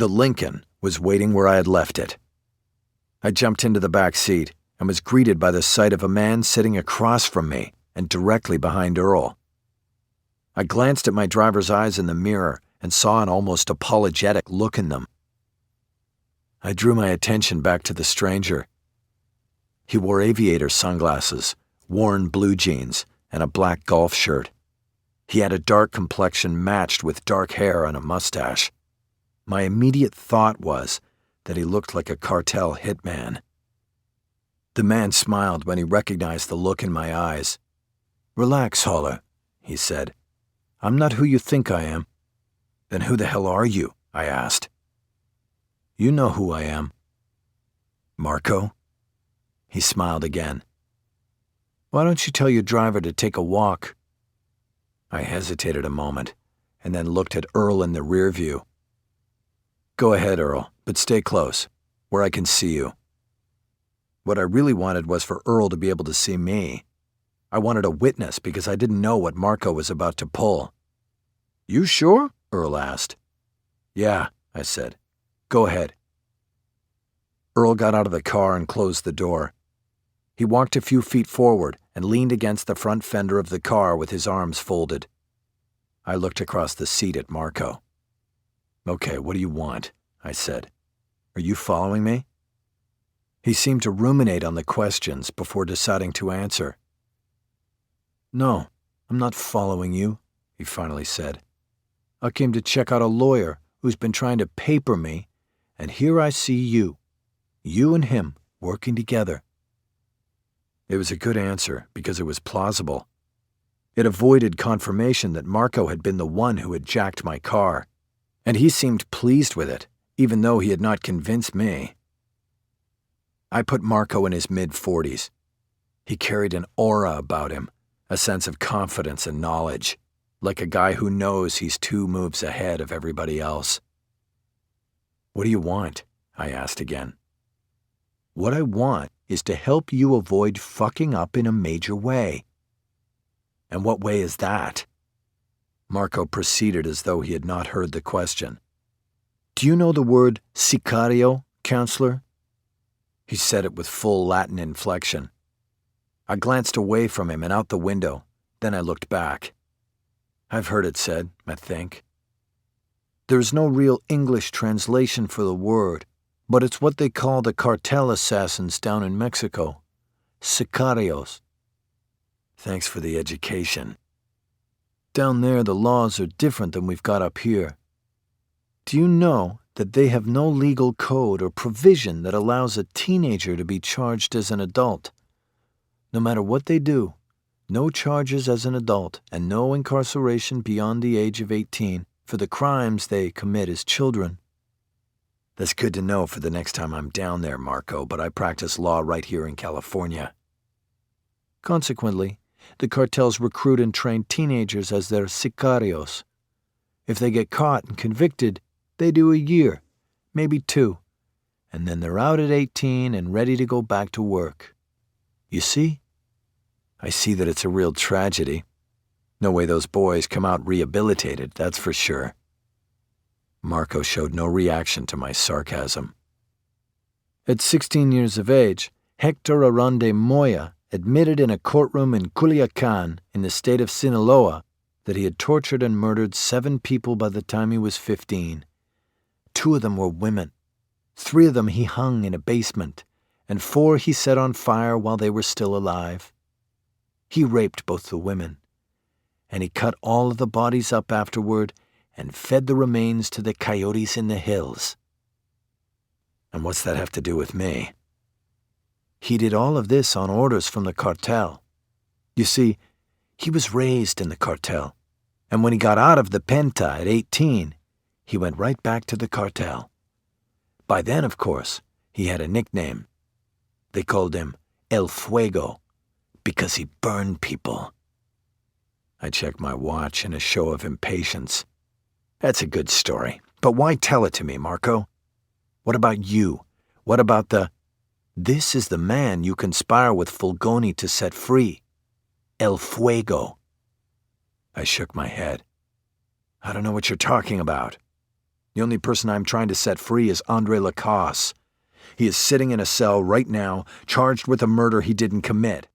The Lincoln was waiting where I had left it. I jumped into the back seat and was greeted by the sight of a man sitting across from me and directly behind Earl. I glanced at my driver's eyes in the mirror and saw an almost apologetic look in them. I drew my attention back to the stranger. He wore aviator sunglasses, worn blue jeans, and a black golf shirt. He had a dark complexion matched with dark hair and a mustache. My immediate thought was that he looked like a cartel hitman. The man smiled when he recognized the look in my eyes. "Relax, Haller," he said. "I'm not who you think I am." "Then who the hell are you?" I asked. "You know who I am." "Marco?" He smiled again. "Why don't you tell your driver to take a walk?" I hesitated a moment, and then looked at Earl in the rear view. "Go ahead, Earl, but stay close, where I can see you." What I really wanted was for Earl to be able to see me. I wanted a witness because I didn't know what Marco was about to pull. "You sure?" Earl asked. "Yeah," I said. "Go ahead." Earl got out of the car and closed the door. He walked a few feet forward and leaned against the front fender of the car with his arms folded. I looked across the seat at Marco. "Okay, what do you want?" I said. "Are you following me?" He seemed to ruminate on the questions before deciding to answer. "No, I'm not following you," he finally said. "I came to check out a lawyer who's been trying to paper me, and here I see you. You and him working together." It was a good answer because it was plausible. It avoided confirmation that Marco had been the one who had jacked my car, and he seemed pleased with it, even though he had not convinced me. I put Marco in his mid-40s. He carried an aura about him, a sense of confidence and knowledge, like a guy who knows he's 2 moves ahead of everybody else. "What do you want?" I asked again. "What I want is to help you avoid fucking up in a major way." "And what way is that?" Marco proceeded as though he had not heard the question. "Do you know the word sicario, counselor?" He said it with full Latin inflection. I glanced away from him and out the window, then I looked back. "I've heard it said, I think." "There's no real English translation for the word, but it's what they call the cartel assassins down in Mexico. Sicarios." "Thanks for the education." "Down there the laws are different than we've got up here. Do you know that they have no legal code or provision that allows a teenager to be charged as an adult? No matter what they do, no charges as an adult and no incarceration beyond the age of 18 for the crimes they commit as children." "That's good to know for the next time I'm down there, Marco, but I practice law right here in California." "Consequently, the cartels recruit and train teenagers as their sicarios. If they get caught and convicted, they do a year, maybe 2, and then they're out at 18 and ready to go back to work. You see?" "I see that it's a real tragedy. No way those boys come out rehabilitated, that's for sure." Marco showed no reaction to my sarcasm. "At 16 years of age, Hector Arande Moya admitted in a courtroom in Culiacan, in the state of Sinaloa, that he had tortured and murdered 7 people by the time he was 15. 2 of them were women. 3 of them he hung in a basement, and 4 he set on fire while they were still alive. He raped both the women, and he cut all of the bodies up afterward and fed the remains to the coyotes in the hills." "And what's that have to do with me?" "He did all of this on orders from the cartel. You see, he was raised in the cartel, and when he got out of the Penta at 18, he went right back to the cartel. By then, of course, he had a nickname. They called him El Fuego, because he burned people." I checked my watch in a show of impatience. "That's a good story, but why tell it to me, Marco? What about you? What about the... This is the man you conspire with Fulgoni to set free. El Fuego." I shook my head. "I don't know what you're talking about." The only person I'm trying to set free is Andre Lacasse. He is sitting in a cell right now, charged with a murder he didn't commit.